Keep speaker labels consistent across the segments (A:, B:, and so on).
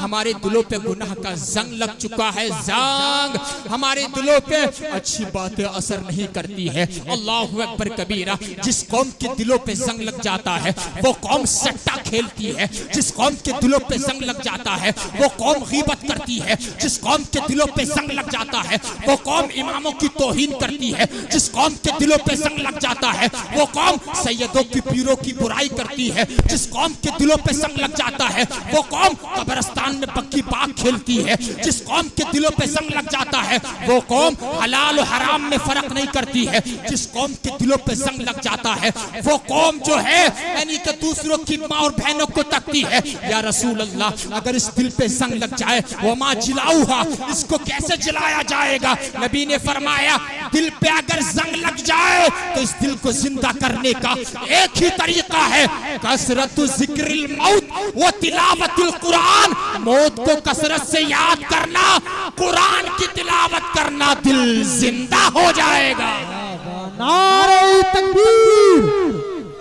A: हमारे दिलों पे गुनाह का जंग लग चुका है। जंग हमारे दिलों पे अच्छी बातें असर नहीं करती है। अल्लाहु अकबर कबीरा। जिस कौम के दिलों पे जंग लग जाता है वो कौम सट्टा खेलती है। जिस कौम के दिलों पे जंग लग जाता है वो कौम गीबत करती है। जिस कौम के दिलों पे जंग लग जाता है वो कौम इमामों की तौहीन करती है। जिस कौम के दिलों पे जंग लग जाता है वो कौम सैयदों की पीरों की बुराई करती है। जिस कौम के दिलों पे जंग लग जाता है वो कौम कब्रिस्तान में पक्की बाग खेलती है। जिस कौम के दिलों पे जंग लग जाता है वो कौम हलाल और हराम में फर्क नहीं करती है। जिस कौम के दिलों पे जंग लग जाता है वो कौम जो है यानी कि दूसरों की माँ और बहनों को तकती है। या रसूल अल्लाह, अगर इस दिल पे जंग लग जाए वो माँ जिलाऊहा, इसको कैसे जिलाया जाएगा? नबी ने फरमाया दिल पे अगर जंग लग जाए तो इस दिल को जिंदा करने का एक ही तरीका है, कसरतु जिक्रिल मौत व तिलावतुल कुरान। मौत को कसरत से याद करना, कुरान की तिलावत करना, दिल जिंदा हो जाएगा।
B: नारे तकबीर,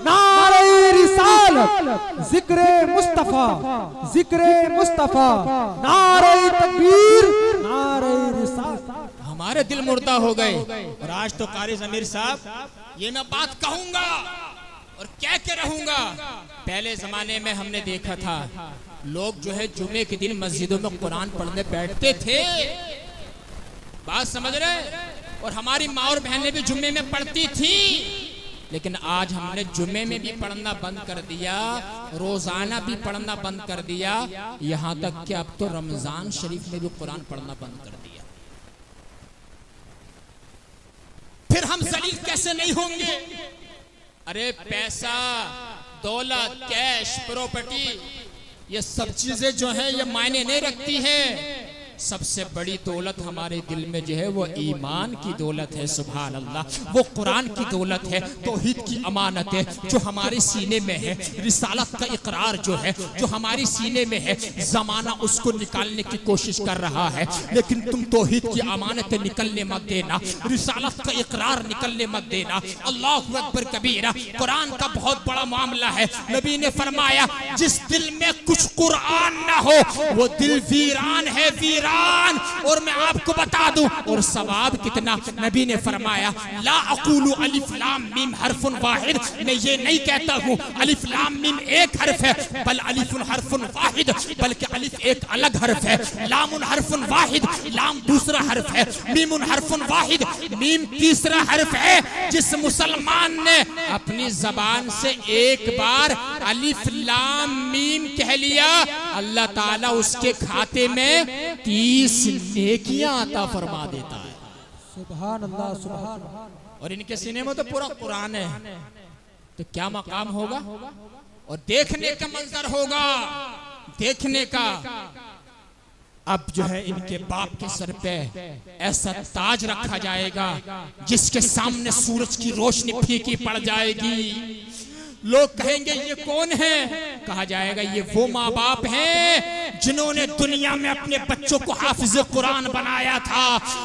B: नारे रिसालत, जिक्रे मुस्तफा, जिक्रे मुस्तफा, नारे तकबीर, नारे रिसालत।
A: हमारे दिल मुर्दा हो गए। और आज तो कारी ज़मीर साहब ये मैं बात कहूंगा और कह के रहूंगा। पहले जमाने में हमने देखा था लोग जो है जुमे के दिन मस्जिदों में कुरान पढ़ने बैठते थे। बात समझ रहे? और हमारी माँ और बहनें भी जुम्मे में पढ़ती थी। लेकिन आज हमने जुम्मे में भी पढ़ना बंद कर दिया, रोजाना भी पढ़ना बंद कर दिया, यहाँ तक कि अब तो रमजान शरीफ में भी कुरान पढ़ना बंद कर दिया। फिर हम जलील कैसे नहीं होंगे? अरे पैसा, दौलत, कैश, प्रॉपर्टी, ये सब चीजें जो है ये मायने नहीं रखती है। सबसे बड़ी दौलत हमारे दिल में जो है वो ईमान की दौलत है। सुभान अल्लाह। वो कुरान की दौलत है, तौहीद की अमानत है जो हमारे सीने में है। रिसालत का इकरार जो है जो हमारे सीने में है। जमाना उसको निकालने की कोशिश कर रहा है, लेकिन तुम तौहीद की अमानत निकलने मत देना, रिसालत का इकरार निकलने मत देना। अल्लाहु अकबर कबीरा। कुरान का बहुत बड़ा मामला है। नबी ने फरमाया जिस दिल में कुछ कुरान ना हो वो दिल वीरान है, वीरान। और मैं आपको बता दूं और सवाब कितना। नबी ने फरमाया ला अक़ूलु अलिफ लाम मीम हरफुन वाहिद, मैं ये नहीं कहता हूँ अलिफ लाम मीम एक हर्फ है, बल अलिफुन हरफुन वाहिद, बल्कि अलिफ एक अलग हर्फ है, लामुन हरफुन वाहिद, लाम दूसरा हर्फ है, मीमुन हरफुन वाहिद, मीम तीसरा हर्फ है। जिस मुसलमान ने अपनी जबान से एक बार अलिफ लाम मीम कह लिया अल्लाह ताला उसके खाते में 30 नेकियां अता फरमा देता है।
B: सुभान अल्लाह, सुभान अल्लाह।
A: और इनके सीने में तो पूरा कुरान है, तो क्या मकाम होगा और देखने का मंजर होगा, देखने का। अब जो है इनके बाप के सर पे ऐसा ताज रखा जाएगा जिसके सामने सूरज की रोशनी फीकी पड़ जाएगी। लोग कहेंगे ये कौन है? कहा जाएगा ये वो माँ बाप हैं जिन्होंने दुनिया में अपने बच्चों को हाफिज कुरान बनाया था।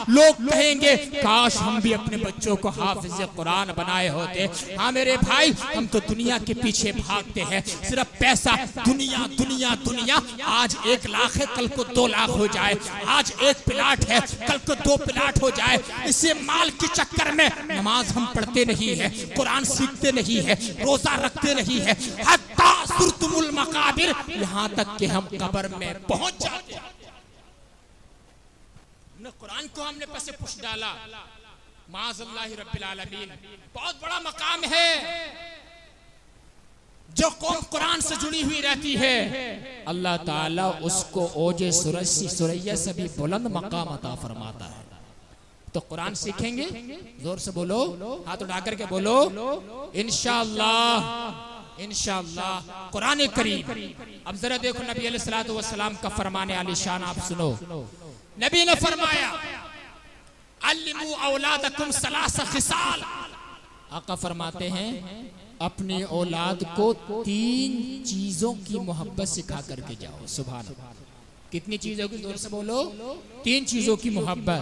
A: लोग कहेंगे काश हम भी अपने बच्चों को हाफिज कुरान बनाए होते। हाँ मेरे भाई, हम तो दुनिया के पीछे भागते हैं, सिर्फ पैसा, दुनिया दुनिया दुनिया। आज 1 लाख है, कल को 2 लाख हो जाए। आज 1 प्लाट है, कल को 2 प्लाट हो जाए। इसे माल के चक्कर में नमाज हम पढ़ते नहीं है, कुरान सीखते नहीं है, रोजा रखते नहीं है, हत्ता सुरतुमुल मकाबिर, यहाँ तक कि हम कब्र में पहुंच जाते हैं। कुरान को हमने पसे पुश डाला। माज़अल्लाहि रब्बिल आलमीन। बहुत बड़ा मकाम है। जो कौम कुरान से जुड़ी हुई रहती है अल्लाह ताला उसको ओजे सुरैया से भी बुलंद मकाम अता फरमाता है। तो कुरान सीखेंगे, जोर से बोलो, हाथ उठा करके बोलो इंशाअल्लाह, इंशाअल्लाह। कुरान करीम। अब जरा देखो नबी अलैहिस्सलातु वस्सलाम का फरमाने आलिशान आप सुनो। नबी ने फरमाया अल्लिमू औलादकुम सलासा खिसाल। आका फरमाते हैं अपनी औलाद को 3 चीजों की मोहब्बत सिखा करके जाओ। सुभान अल्लाह। कितनी चीजों की? जोर से बोलो। 3 चीजों की मोहब्बत।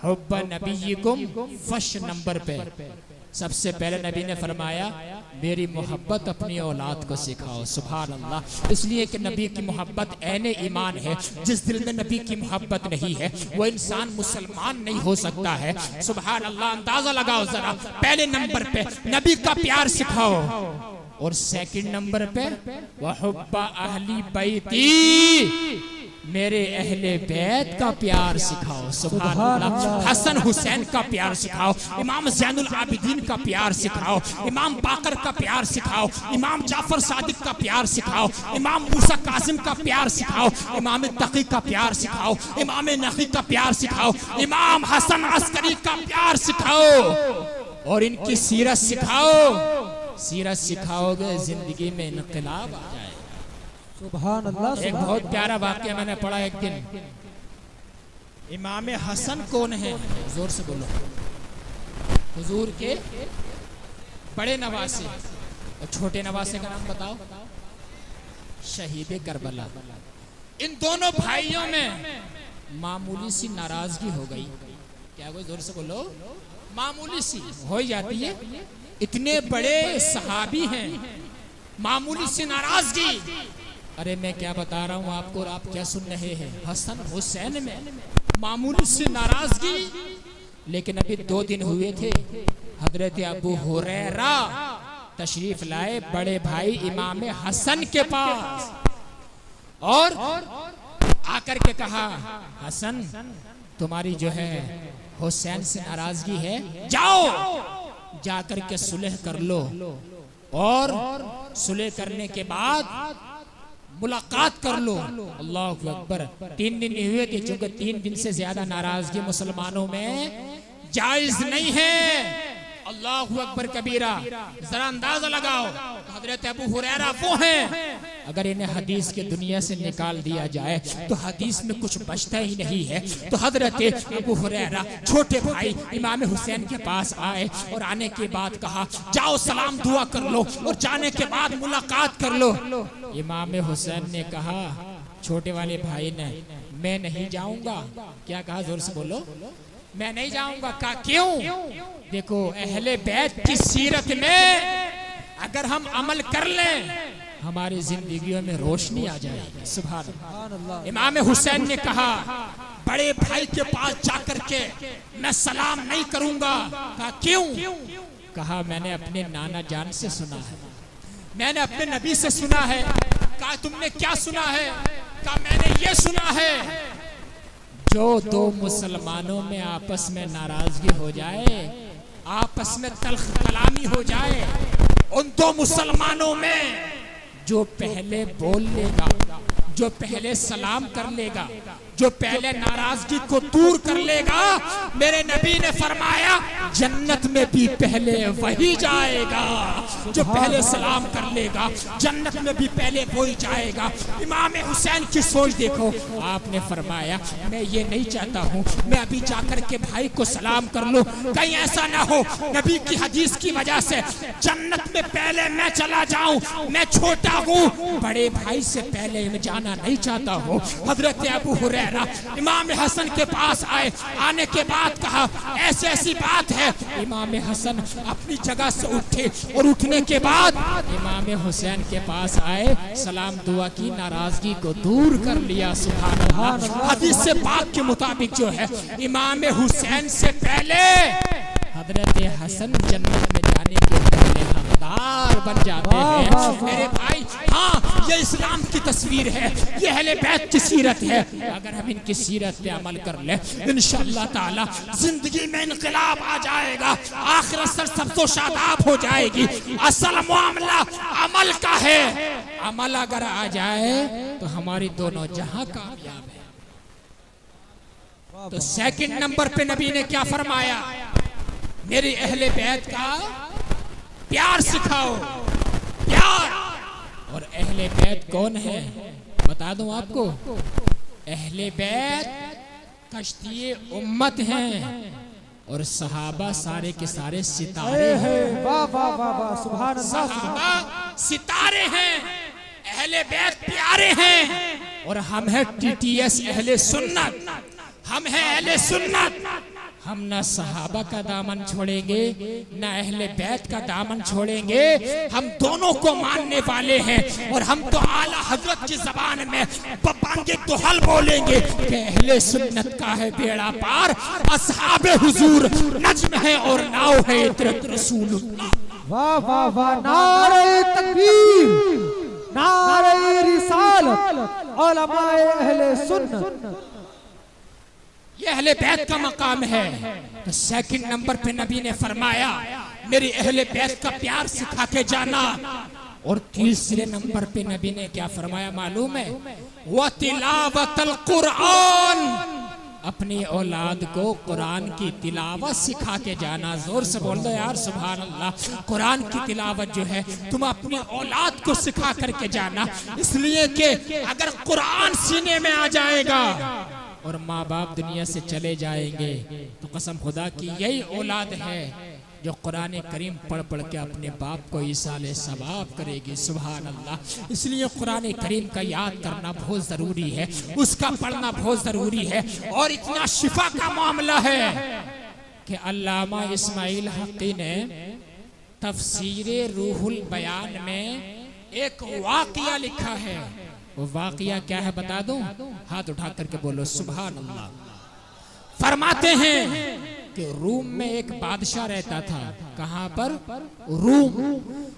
A: हुब्ब नबीयिकुम फर्स्ट नंबर पे, सबसे पहले नबी ने फरमाया मेरी मोहब्बत अपनी औलाद को सिखाओ। सुभान अल्लाह। इसलिए कि नबी की मोहब्बत ऐने ईमान है। जिस दिल में नबी की मोहब्बत नहीं है वो इंसान मुसलमान नहीं हो सकता है। सुभान अल्लाह। अंदाजा लगाओ जरा, पहले नंबर पे नबी का प्यार सिखाओ और सेकंड नंबर पे वहुब्बा अहली बैती, मेरे अहले बैत का प्यार सिखाओ। सुभान अल्लाह। हसन हुसैन का प्यार सिखाओ, इमाम ज़ैनुल आबिदीन का प्यार सिखाओ, इमाम बाकर का प्यार सिखाओ, इमाम जाफर सादिक का प्यार सिखाओ, इमाम मूसा कासिम का प्यार सिखाओ, इमाम तकी का प्यार सिखाओ, इमाम नकी का प्यार सिखाओ, इमाम हसन अस्करी का प्यार सिखाओ और इनकी सीरत सिखाओ। सीरत सिखाओगे जिंदगी में इनकलाब आ जाए।
B: सुभान अल्लाह।
A: एक बहुत प्यारा वाक्य मैंने पढ़ा एक दिन। इमाम हसन कौन है? जोर से बोलो। हुजूर के बड़े नवासे और छोटे नवासे का नाम बताओ। शहीद करबला। इन दोनों भाइयों में मामूली सी नाराजगी हो गई। क्या कोई जोर से बोलो? मामूली सी हो जाती है। इतने बड़े सहाबी हैं, मामूली सी नाराजगी। अरे मैं क्या बता रहा हूँ आपको और आप क्या सुन रहे हैं? हसन हुसैन में मामूली सी नाराजगी। लेकिन अभी 2 दिन हुए थे, हजरत अबू हुरैरा तशरीफ लाए बड़े भाई इमाम हसन के पास और आकर के कहा हसन तुम्हारी जो है हुसैन से नाराजगी है, जाओ जाकर के सुलह कर लो और सुलह करने के बाद मुलाकात कर लो। अल्लाह अकबर। 3 दिन हुए थे, चूंकि 3 दिन से ज्यादा नाराजगी मुसलमानों में जायज नहीं है। अल्लाह अकबर कबीरा। जरा अंदाजा लगाओ, हजरत अबू हुरैरा वो हैं, अगर इन्हें हदीस के दुनिया से निकाल दिया जाए तो हदीस में कुछ बचता ही नहीं है। तो हजरत अबू हुरैरा छोटे भाई इमाम हुसैन के पास आए और आने के बाद कहा जाओ सलाम दुआ कर लो और जाने के बाद मुलाकात कर लो। इमाम हुसैन ने कहा, छोटे वाले भाई ने, मैं नहीं जाऊंगा। क्या कहा? जोर से बोलो। मैं नहीं जाऊंगा। कहा क्यों? देखो अहले बैत की सीरत में अगर हम अमल कर लें हमारी जिंदगियों में रोशनी आ जाएगी। सुभान अल्लाह। इमाम हुसैन ने कहा बड़े भाई के पास जाकर के मैं सलाम नहीं करूंगा। कहा क्यों? कहा मैंने अपने नाना जान से सुना है, मैंने अपने नबी से सुना है। कहा तुमने क्या सुना है? कहा मैंने ये सुना है जो 2 मुसलमानों में आपस में नाराजगी हो जाए, आपस में तल्ख कलामी हो जाए, उन 2 मुसलमानों में जो पहले बोल लेगा, जो पहले सलाम कर लेगा, जो पहले नाराजगी को दूर कर लेगा, मेरे नबी ने फरमाया जन्नत में भी पहले वही जाएगा। जो पहले सलाम कर लेगा जन्नत में भी पहले वही जाएगा। इमाम हुसैन की सोच देखो। आपने फरमाया मैं ये नहीं चाहता हूँ मैं अभी जाकर के भाई को सलाम कर लूं, कहीं ऐसा ना हो नबी की हदीस की वजह से जन्नत में पहले मैं चला जाऊं। मैं छोटा हूँ, बड़े भाई से पहले मैं जाना नहीं चाहता हूँ। हजरत अबू हुरैरा इमाम हसन के पास आए। आने के बाद कहा ऐसी ऐसी बात है। इमाम हसन अपनी जगह से उठे और उठने के बाद इमाम हुसैन के पास आए, सलाम दुआ की, नाराजगी को दूर कर लिया। सुभान अल्लाह। हदीस से पाक के मुताबिक जो है इमाम हुसैन से पहले हजरत हसन जन्नत में जाने के पहले हकदार बन जाते हैं। मेरे भाई हाँ ये इस्लाम की तस्वीर है, ये अहले बैत की सीरत है। अगर हम इनकी सीरत पे अमल कर ले इंशाअल्लाह ताला जिंदगी में इनकलाब आ जाएगा, आखिरत सर सबसे शादाब हो जाएगी। असल मामला अमल का है, अमल अगर आ जाए तो हमारी दोनों जहां कामयाब है। तो सेकंड नंबर पे नबी ने क्या फरमाया? मेरी अहले बैत का प्यार सिखाओ। प्यार। और अहले बैत कौन है बता दूं आपको? अहले बैत कश्ती उम्मत हैं और सहाबा सारे के सारे सितारे हैं।
B: वाह वाह वाह वाह। सुभान अल्लाह।
A: सहाबा सितारे हैं, अहले बैत प्यारे हैं और हम हैं TTS अहले सुन्नत। हम हैं अहले सुन्नत। हम ना सहाबा का दामन छोड़ेंगे ना अहले बैत का दामन छोड़ेंगे। हम दोनों को मानने वाले हैं और हम तो आला हजरत की जबान में बांगे दुहल बोलेंगे कि अहले सुन्नत का है बेड़ा पार, असहाबे हुजूर नज्म है और नाव है इतरत रसूलुल्लाह।
B: वाह वाह वाह, नारे तकबीर, नारे रिसालत, उलमाए अहले सुन्नत।
A: ये अहले बैत का मकाम है। तो सेकंड नंबर पे नबी ने फरमाया मेरी अहले बैत का प्यार सिखा के जाना। और तीसरे नंबर पे नबी ने क्या फरमाया मालूम है? व तिलावतल कुरान, अपनी औलाद को कुरान की तिलावत सिखा के जाना। जोर से बोल दो यार सुभान अल्लाह। कुरान की तिलावत जो है तुम अपनी औलाद को सिखा करके जाना, इसलिए कि अगर कुरान सीने में आ जाएगा और माँ बाप दुनिया से चले जाएंगे तो कसम खुदा की यही औलाद है जो कुरान करीम पढ़ पढ़ के अपने बाप को ईसाले सवाब करेगी। सुभान अल्लाह। इसलिए कुरान करीम का याद करना बहुत ज़रूरी है, उसका पढ़ना बहुत ज़रूरी है। और इतना शिफा का मामला है कि अल्लामा इस्माइल हक़ी ने तफसीरे रूहुल बयान में एक वाक़िया लिखा है। वो वाक़िया क्या है बता दूं? हाथ उठा करके बोलो सुभान अल्लाह। फरमाते हैं कि रूम में एक बादशाह रहता था। कहां पर?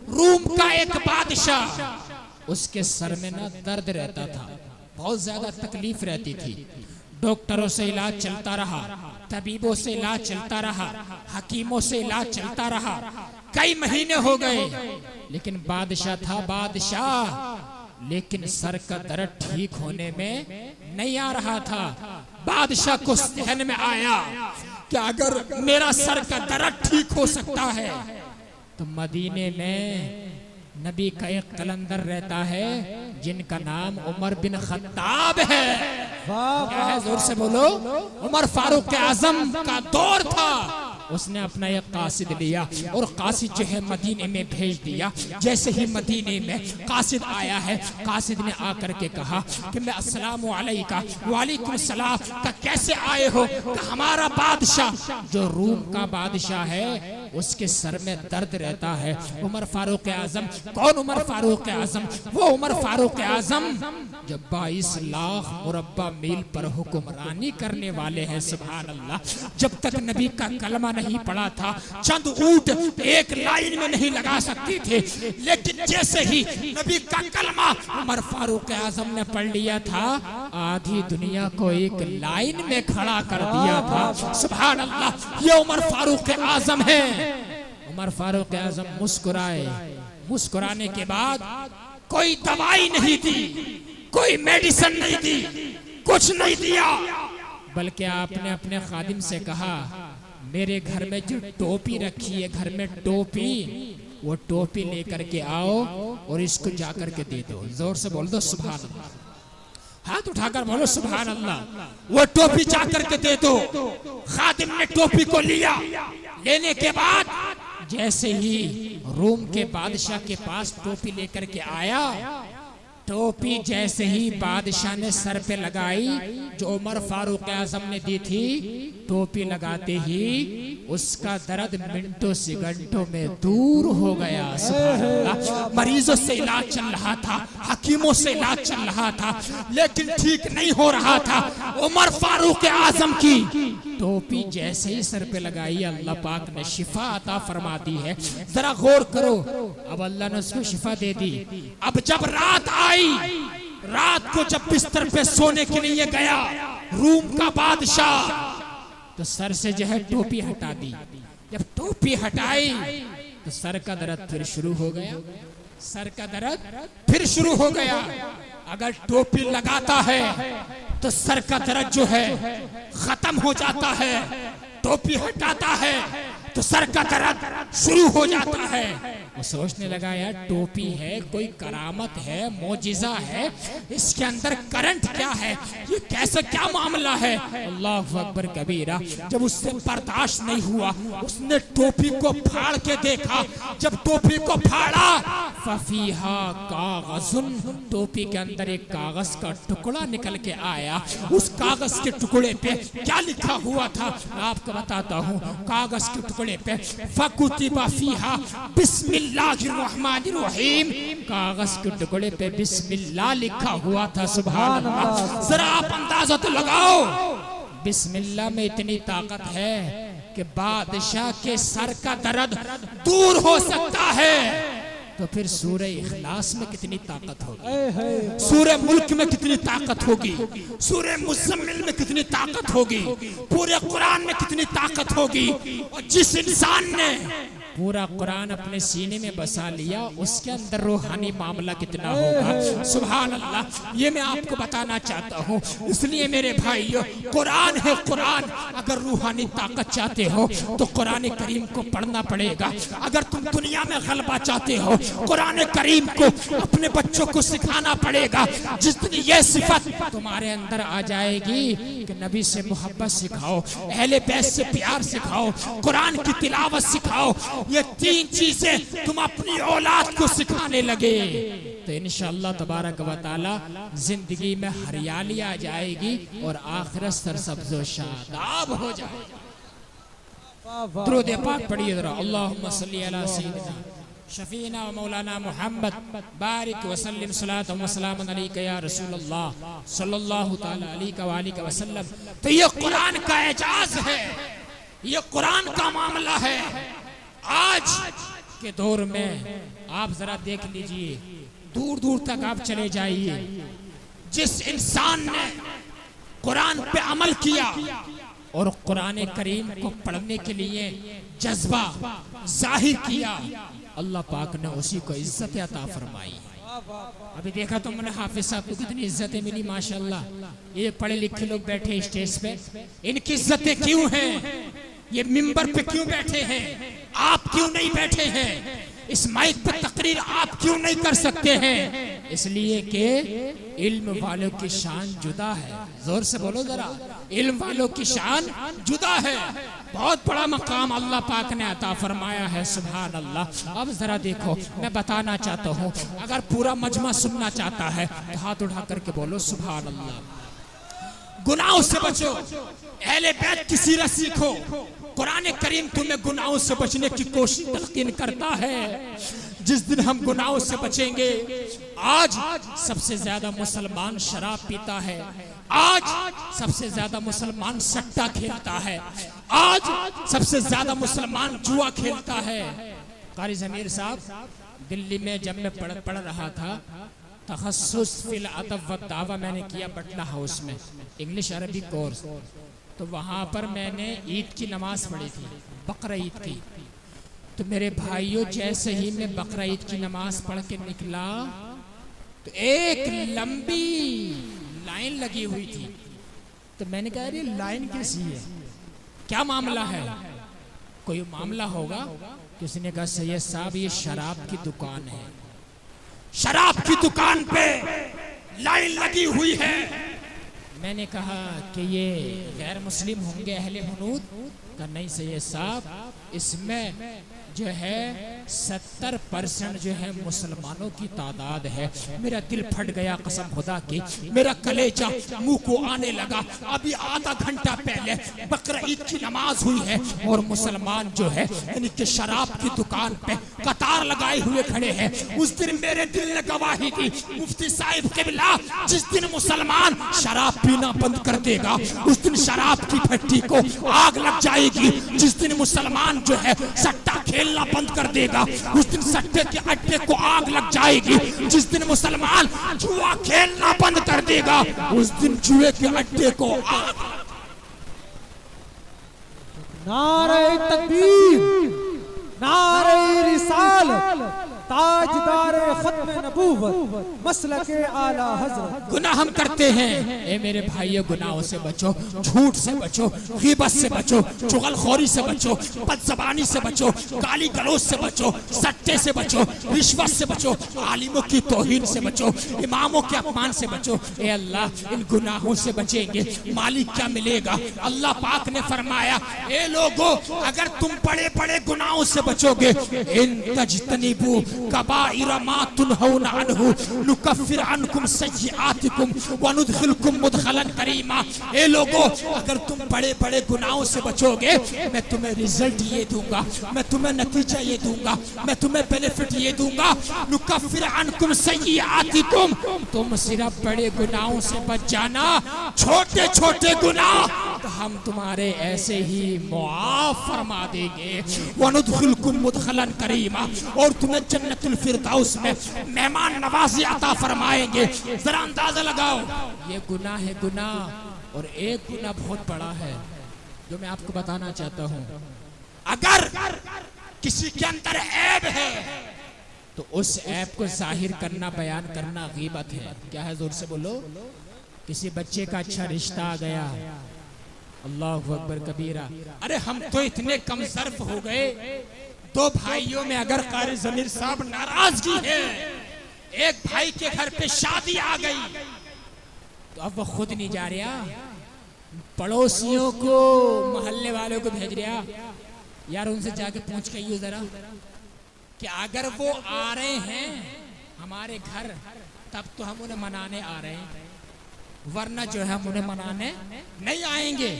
A: रूम का एक बादशाह। उसके सर में ना दर्द रहता था, बहुत ज्यादा तकलीफ रहती थी। डॉक्टरों से इलाज चलता रहा, तबीबों से इलाज चलता रहा, हकीमों से इलाज चलता रहा। कई महीने हो गए, लेकिन बादशाह था बादशाह, लेकिन सर का दर्द ठीक होने में नहीं आ रहा था। बादशाह को ज़हन में आया कि अगर मेरा सर का दर्द ठीक हो सकता है तो मदीने में नबी का एक कलंदर रहता है जिनका नाम उमर बिन खत्ताब है। क्या है? जोर से बोलो। उमर फारूक आजम का दौर था। उसने अपना एक कासिद लिया और कासिद जो है मदीने में भेज दिया। जैसे ही मदीने में कासिद आया है, कासिद ने आकर के कहा कि मैं अस्सलामु अलैका, वालेकुम सलाम, का कैसे आए हो? कि हमारा बादशाह जो रूम का बादशाह है उसके सर में दर्द रहता है। उमर फारूक आजम। कौन उमर फारूक आजम? वो उमर फारूक आजम जो 22 लाख मुरब्बा मील पर हुक्मरानी करने वाले हैं। सुभान अल्लाह। जब तक नबी का कलमा नहीं पढ़ा था, चंद ऊंट एक लाइन में नहीं लगा सकती थे, लेकिन जैसे ही नबी का कलमा उमर फारूक आजम ने पढ़ लिया था, आधी दुनिया को एक लाइन में खड़ा कर दिया था। सुभान अल्लाह। ये उमर फारूक आजम है। उमर फारूक आजम मुस्कुराए। मुस्कुराने के बाद कोई दवाई नहीं दी, कोई मेडिसिन नहीं दी, कुछ नहीं दिया, बल्कि आपने अपने खादिम से कहा मेरे घर में जो टोपी रखी है, घर में टोपी, वो टोपी लेकर के आओ और इसको जाकर के दे दो। जोर से बोल दो सुभान अल्लाह। हाथ उठाकर बोलो सुभान अल्लाह। वो टोपी जाकर के दे दो। खादिम ने टोपी को लिया। लेने के बाद जैसे ही रूम के बादशाह के पास टोपी लेकर के आया, टोपी जैसे ही बादशाह ने सर पे लगाई जो उमर फारूक आजम ने दी थी, टोपी लगाते ही उसका दर्द मिनटों सेकंडों में दूर हो गया। सुभान अल्लाह। मरीजों से इलाज चल रहा था, हकीमों से इलाज चल रहा था, लेकिन ठीक नहीं हो रहा था। उमर फारूक आजम की टोपी जैसे ही सर पे लगाई, अल्लाह पाक ने शिफा अता फरमा दी है। जरा गौर करो, अब अल्लाह ने उसको शिफा दे दी। अब जब रात आई, रात को जब बिस्तर पे सोने के लिए गया रूम का बादशाह, तो सर से जो है टोपी हटा दी। जब टोपी हटाई तो सर का दर्द फिर शुरू हो गया। सर का दर्द फिर शुरू हो गया। अगर टोपी लगाता है तो सर का दर्द जो है खत्म हो जाता है, टोपी हटाता है तो सर का दर्द शुरू हो जाता है। वो सोचने लगा यार टोपी है, कोई करामत है, मोजिजा है, इसके अंदर करंट क्या है, ये कैसे क्या मामला है। अल्लाह अकबर कबीरा। जब उससे बर्दाश्त नहीं हुआ उसने टोपी को फाड़ के देखा। जब टोपी को फाड़ा फफीहा कागजुन, टोपी के अंदर एक कागज का टुकड़ा निकल के आया। उस कागज के टुकड़े पे क्या लिखा हुआ था आपको बताता हूँ। कागज के टुकड़े पे फकुतिबा फीहा बिस्मिल्लाहिर्रहमानिर्रहीम, कागज के टुकड़े पे बिस्मिल्लाह लिखा हुआ था। सुभान अल्लाह। जरा आप अंदाजा तो लगाओ, बिस्मिल्लाह में इतनी ताकत है कि बादशाह के सर का दर्द दूर हो सकता है। तो फिर सूरह इखलास में कितनी ताकत होगी, सूरह मुल्क में कितनी ताकत होगी, सूरह मुज़म्मिल में कितनी ताकत होगी, पूरे कुरान में कितनी ताकत होगी। और जिस इंसान ने पूरा कुरान अपने सीने में बसा लिया उसके अंदर रूहानी मामला कितना होगा। सुभान अल्लाह। ये मैं आपको बताना चाहता हूँ। इसलिए मेरे भाइयों, कुरान है कुरान। अगर रूहानी ताकत चाहते हो तो कुरान करीम को पढ़ना पड़ेगा। अगर तुम दुनिया में गलबा चाहते हो कुरान करीम को अपने बच्चों को सिखाना पड़ेगा। जिस दिन ये सिफत तुम्हारे अंदर आ जाएगी कि नबी से मोहब्बत सिखाओ, अहले बैत से प्यार सिखाओ, कुरान की तिलावत सिखाओ, ये तीन चीजें तुम अपनी औलाद को सिखाने लगे तो इंशाअल्लाह तबारक व तआला जिंदगी में हरियाली आ जाएगी और आखिरत सरसब्ज़ व शादाब हो जाएगी। दुरूद पाक पढ़िए जरा। अल्लाहुम्मा सल्ली अला सय्यिदिना शफीना व मौलाना मुहम्मद बारिक वसल्लिम सलातम व सलामन अलैका या रसूलल्लाह सल्लल्लाहु तआला अलैहि व आलिहि वसल्लम। तो ये कुरान का एजाज है, ये कुरान का मामला है। आज के दौर में आप जरा देख लीजिए, दूर दूर तक आप चले जाइए, जिस इंसान ने कुरान पे अमल किया और कुरान करीम को पढ़ने के लिए जज्बा जाहिर किया, अल्लाह पाक ने उसी को इज्जत अता फरमाई। अभी देखा तो मैंने हाफिज साहब को कितनी इज्जतें मिली माशाल्लाह। ये पढ़े लिखे लोग बैठे स्टेज पे, इनकी इज्जतें क्यों हैं? ये मिंबर पे क्यों बैठे हैं? आप क्यों नहीं बैठे हैं? इस माइक पर तकरीर आप क्यों नहीं कर सकते हैं? इसलिए कि इल्म वालों की शान जुदा है। जोर से बोलो जरा, इल्म वालों की शान जुदा है। बहुत बड़ा मकाम अल्लाह पाक ने अता फरमाया है। सुभान अल्लाह। अब जरा देखो, मैं बताना चाहता हूँ, अगर पूरा मजमा सुनना चाहता है तो हाथ उठा करके बोलो सुभान अल्लाह। गुनाहों से बचो, अहले बैत की सीरत सीखो। कुरान करीम तुम्हें गुनाहों से बचने की कोशिश तलकीन करता है। जिस दिन हम गुनाहों से बचेंगे, आज सबसे ज्यादा मुसलमान शराब पीता है, आज सबसे ज्यादा मुसलमान सट्टा खेलता है, आज सबसे ज्यादा मुसलमान जुआ खेलता है। कारी जमीर साहब, दिल्ली में जब मैं पढ़ रहा था, तखस्सुस फिल अदब व दावा मैंने किया पटना हाउस में, इंग्लिश अरबी कोर्स। तो वहाँ पर मैंने ईद की नमाज पढ़ी थी, बकरा ईद की। तो मेरे भाइयों, जैसे ही मैं बकरा ईद की नमाज पढ़ के निकला तो एक लंबी लाइन लगी हुई थी। तो मैंने कहा अरे लाइन कैसी है, क्या मामला है? कोई मामला होगा। किसी ने कहा सैयद साहब ये शराब की दुकान है, शराब की दुकान पे लाइन लगी हुई है। मैंने कहा कि ये गैर मुस्लिम होंगे अहले हुनूद? का नहीं सैयद साहब, इसमें जो है 70% जो है मुसलमानों की तादाद है। मेरा दिल फट गया कसम खुदा की, मेरा कलेजा मुंह को आने लगा। अभी आधा घंटा पहले बकरा ईद की नमाज हुई है और मुसलमान जो है यानी कि शराब की दुकान पे कतार लगाए हुए खड़े हैं। उस दिन मेरे दिल ने गवाही दी, मुफ्ती साहिब क़िबला, जिस दिन मुसलमान शराब पीना बंद कर देगा उस दिन शराब की भट्टी को आग लग जाएगी। जिस दिन मुसलमान जो है सट्टा खेलना बंद कर देगा उस दिन सट्टे के अड्डे को आग लग जाएगी। जिस दिन मुसलमान जुआ खेलना बंद कर देगा उस दिन जुए के अड्डे को आग। नारे तकबीर, नारे रिसालत,
B: ताजदार खत्म नबूवत मसलके आला हजरत।
A: गुनाह हम करते हैं, ए मेरे भाइयों गुनाहों से बचो, झूठ से बचो, ग़ीबत से बचो, चुगलखोरी से बचो, बदज़बानी से बचो, गाली गलौज से बचो, सट्टे से बचो, रिश्वत से बचो, आलिमों की तौहीन से बचो, इमामों के अपमान से बचो। ए अल्लाह इन गुनाहों से बचेंगे, मालिक क्या मिलेगा? अल्लाह पाक ने फरमाया, ए लोगों अगर तुम बड़े बड़े गुनाहों से बचोगे, इन तजतनिबू कबाइर मा तुनहौना अन्हु नुकफ्फिर अन्कुम सय्यिआतिकुम व नुदखिलकुम मुदखलन करीमा। ए लोगों अगर तुम बड़े बड़े गुनाहों से बचोगे, मैं तुम्हें रिजल्ट ये दूंगा, मैं तुम्हें नतीजा ये दूंगा, मैं तुम्हें बेनिफिट ये दूंगा। नुकफ्फिर अन्कुम सय्यिआतिकुम, तुम सिर्फ बड़े गुनाहों से बच जाना, छोटे छोटे गुनाह हम तुम्हारे ऐसे ही मुआफ फरमा देंगे। व नुदखिलकुम मुदखलन करीमा, और तुम्हें जन्नतुल फिरदौस में मेहमान नवाजी अता फरमाएंगे। जरा अंदाजा लगाओ, ये गुनाह है गुनाह, और एक गुनाह बहुत बड़ा है जो मैं आपको बताना चाहता हूँ। अगर किसी के अंदर ऐब है तो उस ऐब को जाहिर करना, बयान करना गीबत है। क्या है? जोर से बोलो। किसी बच्चे का अच्छा रिश्ता आ गया, अल्लाहु अकबर कबीरा। अरे हम तो इतने कम सर्फ हो गए, दो भाइयों में अगर कारी ज़मीर साहब नाराजगी है, एक भाई के घर पे शादी आ गई तो अब वो खुद नहीं जा रहा, पड़ोसियों को, मोहल्ले वालों को भेज रहा, यार उनसे जाके पूछ के जरा कि अगर वो आ रहे हैं हमारे घर तब तो हम उन्हें मनाने आ रहे हैं, वरना जो है हम उन्हें मनाने नहीं आएंगे।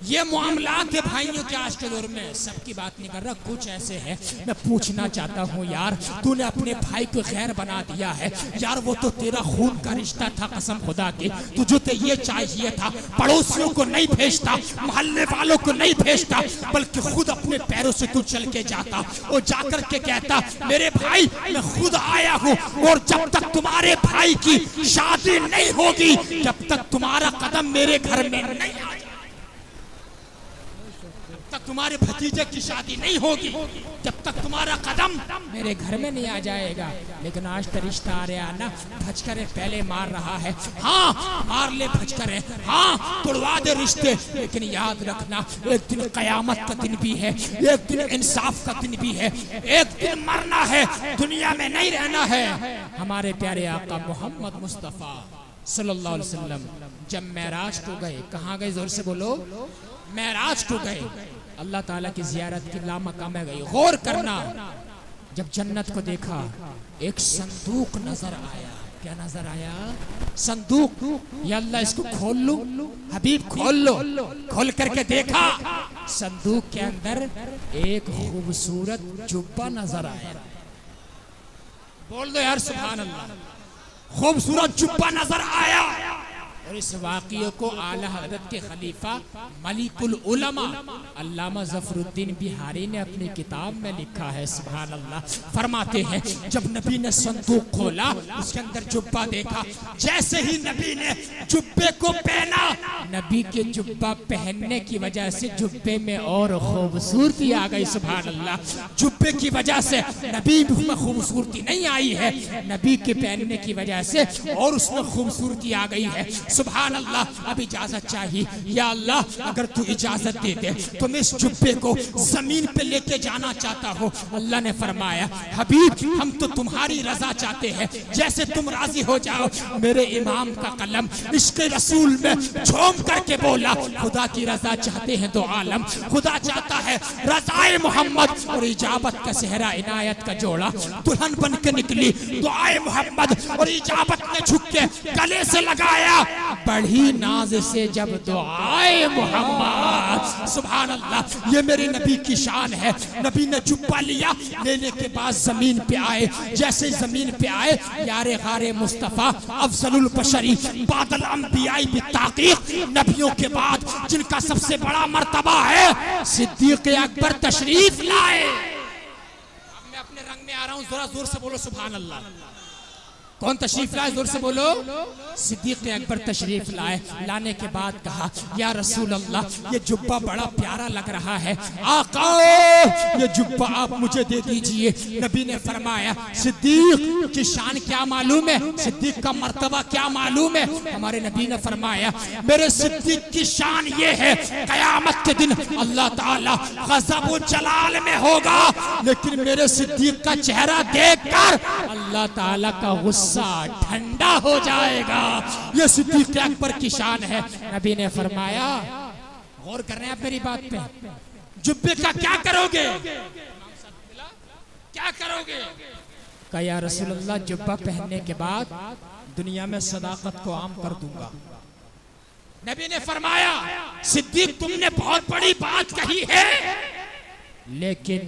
A: ये मामलात है भाइयों के आज के दौर में। सबकी बात नहीं कर रहा, कुछ ऐसे है। मैं पूछना चाहता हूँ यार, तूने अपने भाई को गैर बना दिया है यार, वो तो तेरा खून का रिश्ता था, कसम खुदा की तुझे तो ये चाहिए था, पड़ोसियों को नहीं भेजता, मोहल्ले वालों को नहीं भेजता, बल्कि खुद अपने पैरों से तू चल के जाता और जाकर के कहता, मेरे भाई मैं खुद आया हूँ, और जब तक तुम्हारे भाई की शादी नहीं होगी, जब तक तुम्हारा कदम मेरे घर में नहीं आएगा, तक तुम्हारे भतीजे की शादी नहीं होगी, जब तक तुम्हारा कदम मेरे घर में नहीं आ जाएगा। लेकिन आज तो रिश्ता आ रहा ना, भजकरे पहले मार रहा है। हाँ मार ले भजकरे, हाँ तोड़वा दे रिश्ते, लेकिन याद रखना एक दिन कयामत का दिन भी है, एक दिन इंसाफ का दिन भी है, एक दिन मरना है, दुनिया में नहीं रहना है। हमारे प्यारे आका मोहम्मद मुस्तफ़ा सल्लल्लाहु अलैहि वसल्लम जब मेराज को गए, कहाँ गए? जोर से बोलो। मेराज को गए, अल्लाह ताला की जियारत की लामकाम में गई। गौर करना, जब जन्नत को देखा एक संदूक नजर आया। क्या नजर आया? संदूक। या अल्लाह इसको खोल लो, हबीब खोल लो। खोल करके देखा, संदूक के अंदर एक खूबसूरत जुब्बा नजर आया। बोल दो यार सुभान अल्लाह। खूबसूरत जुब्बा नजर आया। और इस वाक़िये को आला हज़रत के खलीफा मलिकुल उलमा अल्लामा ज़फ़रुद्दीन बिहारी ने अपनी किताब में लिखा है। सुभान अल्लाह। फरमाते हैं जब नबी ने संदूक खोला, उसके अंदर जुब्बा देखा। जैसे ही नबी ने जुब्बे को पहना, नबी के जुब्बा पहनने की वजह से जुब्बे में और खूबसूरती आ गई। सुभान अल्लाह। जुब्बे की वजह से नबी में खूबसूरती नहीं आई है, नबी के पहनने की वजह से और उसमें खूबसूरती आ गई है। सुभान अल्लाह। अब इजाजत चाहिए, या अल्लाह अगर तू इजाजत दे दे तो मैं इस जुब्बे को जमीन पे लेके जाना चाहता हूँ। अल्लाह ने फरमाया हबीब हम तो तुम्हारी रजा चाहते हैं, जैसे तुम राजी हो जाओ। मेरे इमाम का कलम इश्क रसूल में झूम करके बोला, खुदा की रजा चाहते हैं तो आलम, खुदा चाहता है रजाए मोहम्मद। और इजाबत का सेहरा इनायत का जोड़ा दुल्हन बन के निकली। दुआए मोहम्मद और इजाबत ने झुक के गले से लगाया। बड़ी नाज से जब दुआए मोहम्मद। सुभान अल्लाह। ये मेरे नबी की शान है। नबी ने जुब्बा लिया, लेने के बाद जमीन पे आए। जैसे जमीन पे आए, यारे गारे मुस्तफा अफजलुल बशरी बादल अंबियाई बिताकीक, नबियों के बाद जिनका सबसे बड़ा मर्तबा है, सिद्दीक अकबर तशरीफ लाए। अब मैं अपने रंग में आ रहा हूँ, जरा जोर से बोलो सुभान अल्लाह। कौन तशरीफ लाए? जोर से बोलो। सिद्दीक अकबर तशरीफ लाए। लाने के बाद कहा, या रसूल अल्लाह, ये जुब्बा बड़ा प्यारा लग रहा है। आका, ये जुब्बा आप मुझे दे दीजिए। नबी ने फरमाया, सिद्दीक की शान क्या मालूम है? सिद्दीक का मर्तबा क्या मालूम है? हमारे नबी ने फरमाया, मेरे सिद्दीक की शान ये है, कयामत के दिन अल्लाह ताला गज़ब व जलाल में होगा, लेकिन मेरे सिद्दीक का चेहरा देखकर अल्लाह ताला का गुस्सा ठंडा हो जाएगा। ये सिद्दीक अकबर की शान है। नबी ने फरमाया, गौर कर रहे हैं आप मेरी बात पे, जुब्बे का क्या करोगे? क्या करोगे? कहा, या रसूलल्लाह, जुब्बा पहनने के बाद दुनिया में सदाकत को आम कर दूंगा। नबी ने फरमाया, सिद्दीक तुमने बहुत बड़ी बात कही है, लेकिन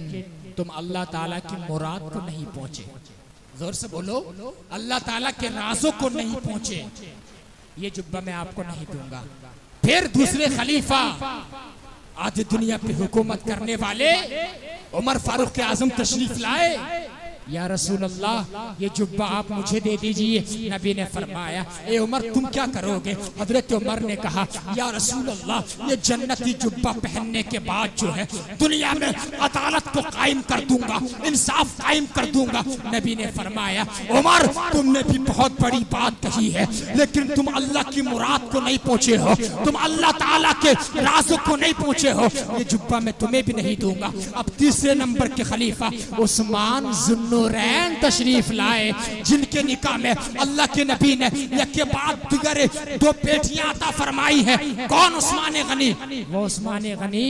A: तुम अल्लाह ताला की मुराद को नहीं पहुंचे। जोर से बोलो, अल्लाह ताला के राज़ों को नहीं पहुंचे। ये जुब्बा मैं आपको नहीं दूंगा। फिर दूसरे खलीफा, आज दुनिया पे हुकूमत करने वाले उमर फारूक आजम तशरीफ लाए। या रसूल अल्लाह, ये जुब्बा आप मुझे दे दीजिए। नबी ने फरमाया, ए उमर, तुम क्या करोगे? हजरत उमर ने कहा, या रसूल अल्लाह, ये जन्नती जुब्बा पहनने के बाद जो है दुनिया में अदालत को कायम कर दूंगा, इंसाफ कायम कर दूंगा। नबी ने फरमाया, उमर, तुमने भी बहुत बड़ी बात कही है, लेकिन तुम अल्लाह की मुराद को नहीं पहुंचे हो, तुम अल्लाह ताला के राज़ों को नहीं पहुंचे हो। ये जुब्बा मैं तुम्हें भी नहीं दूंगा। अब तीसरे नंबर के खलीफा उस्मान ज़ुन्नूरैन तशरीफ लाए, जिनके निकाह में अल्लाह के नबी ने एक के बाद दिगर 2 बेटियां अता फरमाई है। कौन? उस्मान गनी। वो उस्मान गनी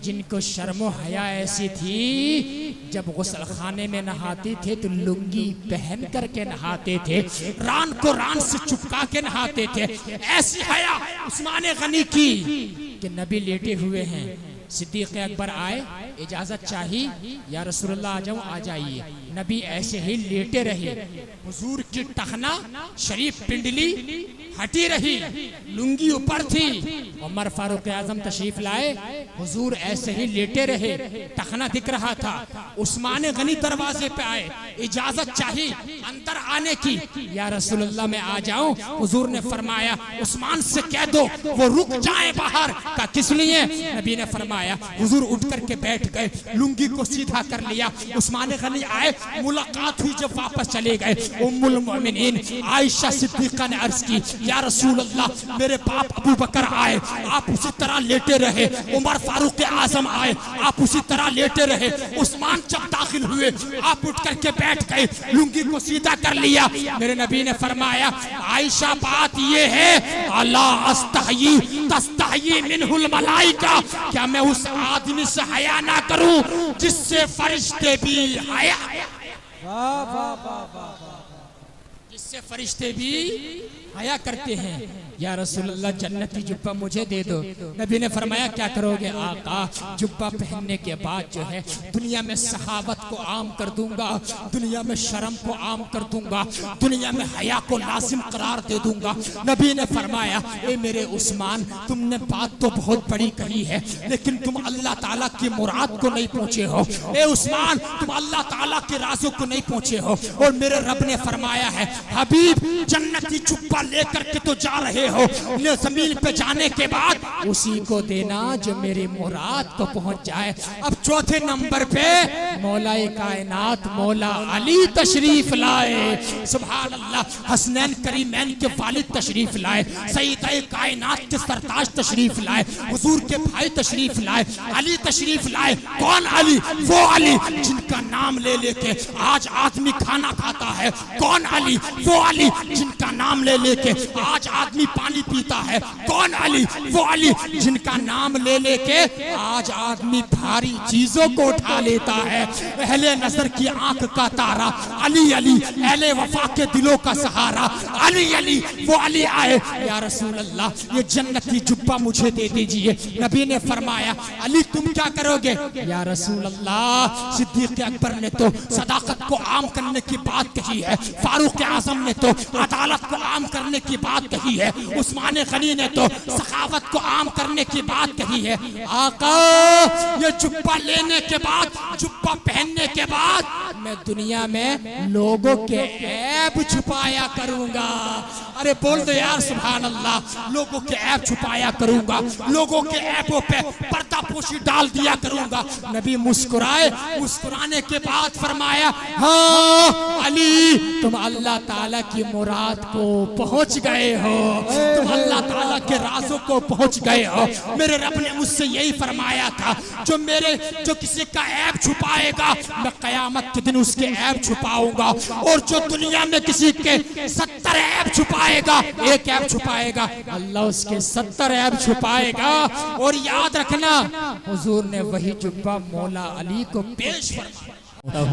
A: जिनको शर्मो हया ऐसी थी, जब गुस्ल खाने में नहाते थे तो लुंगी पहन करके नहाते थे, रान को रान से चुपका के नहाते थे। ऐसी हया उस्मान गनी की कि नबी लेटे हुए हैं। सिद्दीक अकबर आए, इजाजत चाहिए। या रसूलुल्लाह, आ जाओ। आ जाइए। नबी ऐसे ही लेटे रहे। हुजूर की टखना शरीफ पिंडली हटी रही, लुंगी ऊपर थी। उमर फारूक आजम तशरीफ लाए, हुजूर ऐसे ही लेटे रहे, टखना दिख रहा था। उस्मान गनी दरवाजे पे आए, इजाजत चाहिए अंदर आने की। या रसूलुल्लाह, मैं आ जाऊं? हुजूर ने फरमाया, उस्मान से कह दो वो रुक जाए बाहर। का किस लिए? नबी ने फरमाया। हुजूर उठ करके बैठ गए, लुंगी को सीधा कर लिया। उस्मान गनी आए, मुलाकात हुई। जब वापस चले गए, उम्मुल मोमिनीन आयशा सिद्दीका ने अर्ज की, या रसूल अल्लाह, मेरे बाप अबू बकर आए, आप उसी तरह लेटे रहे। उमर फारूक आजम आए, आप उसी तरह लेटे रहे। उस्मान जब दाखिल हुए, आप उठ करके बैठ गए, लुंगी को सीधा कर लिया। मेरे नबी ने फरमाया, आयशा, बात ये है, अला अस्तही तस्तही मिनहुल मलाइका, क्या मैं उस आदमी से हया ना करूं जिससे फरिश्ते भी हया, जिससे फरिश्ते भी हया करते हैं। या रसूलुल्लाह, जन्नती जुब्बा मुझे दे दो। नबी ने फरमाया, क्या करोगे? आका, जुब्बा पहनने के बाद जो है दुनिया में सहावत को आम कर दूंगा, दुनिया में शर्म को आम कर दूंगा, दुनिया में हया को लाजिम करार दे दूंगा। नबी ने फरमाया, ए मेरे उस्मान, तुमने बात तो बहुत बड़ी कही है, लेकिन तुम अल्लाह ताला की मुराद को नहीं पहुंचे हो। ए उस्मान, तुम अल्लाह ताला के राज़ों को नहीं पहुंचे हो। और मेरे रब ने फरमाया है, हबीब, जन्नती जुब्बा लेकर के तो जा रहे हो, जमीन पे जाने के बाद उसी को देना जो मेरी मुराद को पहुंच जाए। अब चौथे नंबर पे मौलाए कायनात मौला अली तशरीफ लाए। सुभान अल्लाह, हसनैन करीमैन के वालिद तशरीफ लाए, सईद कायनात के सरताज तशरीफ लाए, हुजूर के भाई तशरीफ लाए, अली तशरीफ लाए। कौन अली? वो अली जिनका नाम ले लेके आज आदमी खाना खाता है। कौन अली? वो अली जिनका नाम ले लेके आज आदमी पानी पीता है। कौन अली? वो अली जिनका नाम ले लेके आज आदमी भारी चीजों को उठा लेता है। अहले नजर की आंख का तारा अली अली, अहले वफा के दिलों का सहारा अली अली। वो अली आए, या रसूल अल्लाह, ये जन्नती जुब्बा मुझे दे दीजिए। नबी ने फरमाया, अली तुम क्या करोगे? या रसूल अल्लाह, सिद्दीक अकबर ने तो सदाकत को आम करने की बात कही है, फारूक आजम ने तो अदालत को आम करने की बात कही है, उस्मान गनी ने तो सखावत को आम करने की बात कही है। आका ये जुब्बा लेने के बाद, जुब्बा पहनने के बाद मैं दुनिया में लोगों के ऐब छुपाया करूंगा। अरे बोल दो यार सुभान अल्लाह। लोगों के ऐब छुपाया करूंगा, लोगों के ऐबों पे पर्दापोशी डाल दिया करूंगा। नबी मुस्कुराए, मुस्कुराने के बाद फरमाया, हाँ अली तुम अल्लाह ताला की मुराद को पहुंच गए हो, तुम अल्लाह ताला के राजों को पहुंच गए हो। मेरे रब ने मुझसे यही फरमाया था, जो किसी का ऐब छुपाएगा मैं कयामत के दिन उसके ऐब छुपाऊंगा, और जो दुनिया में किसी के 70 ऐब छुपाएगा, एक ऐब छुपाएगा, अल्लाह उसके 70 ऐब छुपाएगा। और याद रखना हुजूर ने वही जुब्बा मौला अली को पेश फरमाया।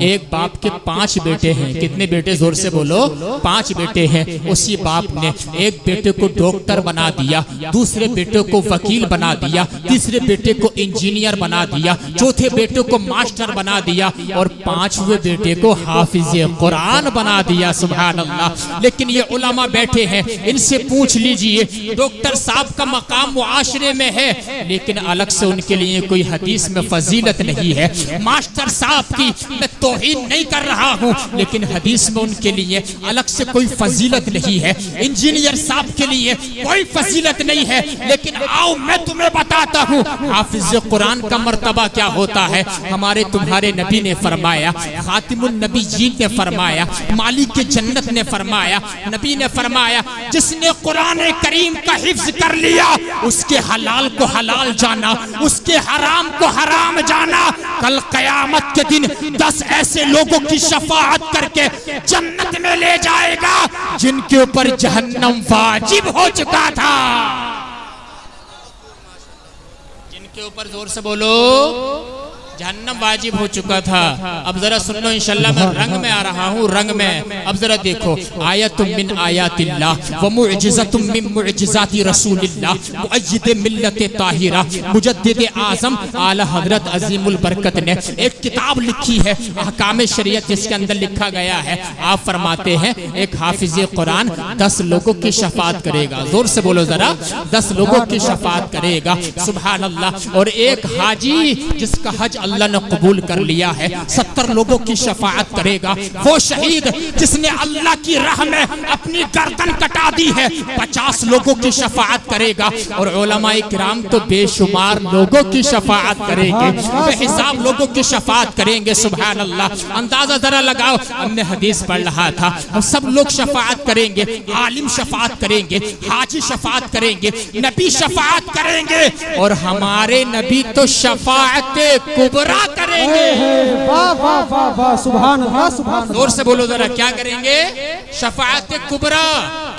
A: एक बाप के 5 बेटे हैं। कितने बेटे? जोर से बोलो। 5 बेटे हैं। उसी बाप ने एक बेटे को डॉक्टर बना दिया, दूसरे बेटे को वकील बना दिया, तीसरे बेटे को इंजीनियर बना दिया, चौथे बेटे को मास्टर बना दिया, और 5वें बेटे को हाफिज कुरान बना दिया। सुभान अल्लाह। लेकिन ये उलमा बैठे हैं, इनसे पूछ लीजिए, डॉक्टर साहब का मकाम मुआशरे में है, लेकिन अलग से उनके लिए कोई हदीस में फजीलत नहीं है। मास्टर साहब की मैं तौहीन नहीं कर रहा हूँ, लेकिन हदीस में उनके लिए अलग से कोई फजीलत नहीं है। इंजीनियर साहब के लिए कोई फजीलत नहीं है, लेकिन आओ मैं तुम्हें बताता हूँ हाफिज कुरान का मर्तबा क्या होता है। हमारे तुम्हारे नबी ने फरमाया, खातिमुन नबी जी ने फरमाया, मालिक के जन्नत ने फरमाया, नबी ने फरमाया, जिसने कुरान करीम का हिफ्ज कर लिया उसके हलाल को हलाल जाना, उसके हराम को हराम जाना, कल कयामत के दिन 10 ऐसे लोगों की शफाअत करके जन्नत में ले जाएगा जिनके ऊपर जहन्नम वाजिब हो चुका था। जिनके ऊपर जोर से बोलो जहन्नम वाजिब हो चुका था। अब जरा सुन लो, इंशाल्लाह मैं रंग में आ रहा हूँ, रंग में। अब जरा देखो, आयतुम मिन आयातिल्लाह व मुअजिज़तुम मिन मुअजिज़ाति रसूलिल्लाह मुअय्यिद मिल्लत ताहिरा, मुजद्दिद आज़म आला हजरत अजीमुल बरकत ने एक किताब लिखी है अहकाम शरीयत, जिसके अंदर लिखा गया है, आप फरमाते हैं एक हाफिज कुरान 10 लोगों की शफाअत करेगा। जोर से बोलो जरा, 10 लोगों की शफाअत करेगा। सुभान अल्लाह। और एक हाजी जिसका हज अल्लाह ने कबूल कर लिया है, 70 लोगों की शफाअत करेगा। वो शहीद जिसने अल्लाह की राह में अपनी गर्दन कटा दी है, 50 लोगों की शफाअत करेगा। और उलमाए किराम तो बेशुमार लोगों की शफाअत करेंगे, बेहिसाब लोगों की शफाअत करेंगे। सुभान अल्लाह। अंदाजा जरा लगाओ, हमने हदीस पढ़ रहा था, हम सब लोग शफाअत करेंगे, आलिम शफाअत करेंगे, हाजी शफाअत करेंगे, नबी शफाअत करेंगे, और हमारे नबी तो शफाअत कुबरा करेंगे।
B: वाह वाह वाह वाह, सुभान अल्लाह सुभान अल्लाह।
A: जोर से बोलो जरा, क्या करेंगे? शफाअत कुबरा।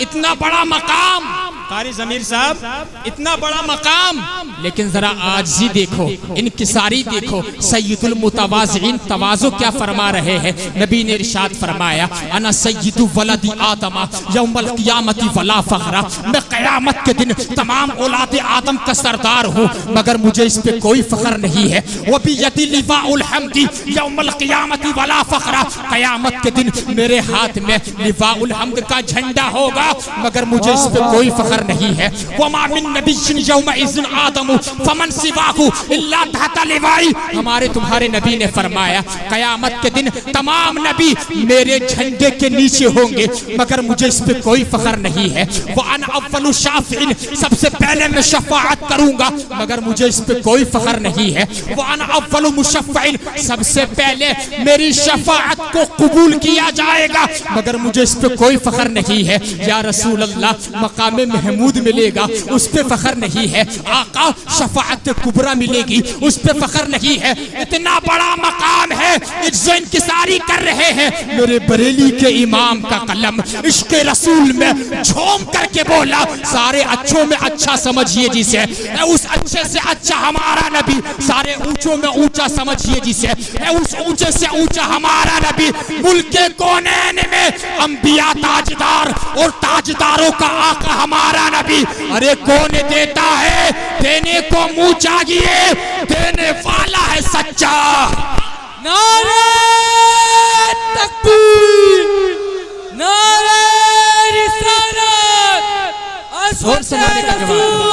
A: इतना बड़ा मकाम कारी जमीर साहब, इतना बड़ा मकाम, लेकिन जरा आजी देखो, इनकिसारी देखो। सय्यदुल मुतवाज़िन, तवाज़ु क्या फरमा रहे हैं। नबी ने इरशाद फरमाया, अना सय्यदु वलदी आदम यौमल क़ियामति वला फ़ख्रा, मैं क़यामत के दिन तमाम औलाद आदम का सरदार हूँ, मगर मुझे इस पे कोई फख्र नहीं है। वो भी यदी लिवाउल हम्दी यौमल क़ियामति वला फ़ख्रा, क़यामत के दिन मेरे हाथ में लिवाउल हम्द का झंडा होगा, मगर मुझे इस पे कोई फख्र नहीं है। वमा मिन नबिय्यिन यौमइज़िन आदम फमन सिवाहु इल्ला तहता लिवाई, हमारे तुम्हारे नबी ने फरमाया, क़यामत के दिन तमाम नबी मेरे झंडे के नीचे होंगे, मगर मुझे इस पे कोई फख्र नहीं है। व अन अव्वलु शाफ़िइन, सबसे पहले मैं शफ़ाअत करूंगा, मगर मुझे इस पे कोई फख्र नहीं है। व अन अव्वलु मुशफ़्फ़ईन, सबसे पहले मेरी शफ़ाअत को कबूल किया जाएगा, मगर मुझे इस पे कोई फख्र नहीं है। या रसूल अल्लाह, मकाम महमूद मिलेगा, उस पे फख्र नहीं है। आका, शफ़ाअत कुबरा मिलेगी, उस पे फख्र नहीं है। इतना बड़ा मकाम है, इज्ज़ो इंकिसारी कर रहे हैं। मेरे बरेली के इमाम का कलम इश्क़ रसूल में झूम करके बोला, सारे अच्छों में अच्छा समझिए जिसे, उस अच्छे से अच्छा हमारा नबी, सारे ऊंचों में ऊंचा समझिए जिसे, उस ऊंचे से ऊंचा हमारा नबी। मुल्क के कोने में अंबिया ताजदार और ताजदारों का आका हमारा नबी। अरे कौन देता है? देने को मुंह चाहिए, देने वाला है सच्चा।
C: नारे तकबीर, नारे रिसालत,
A: जोर से नारे का जवाब।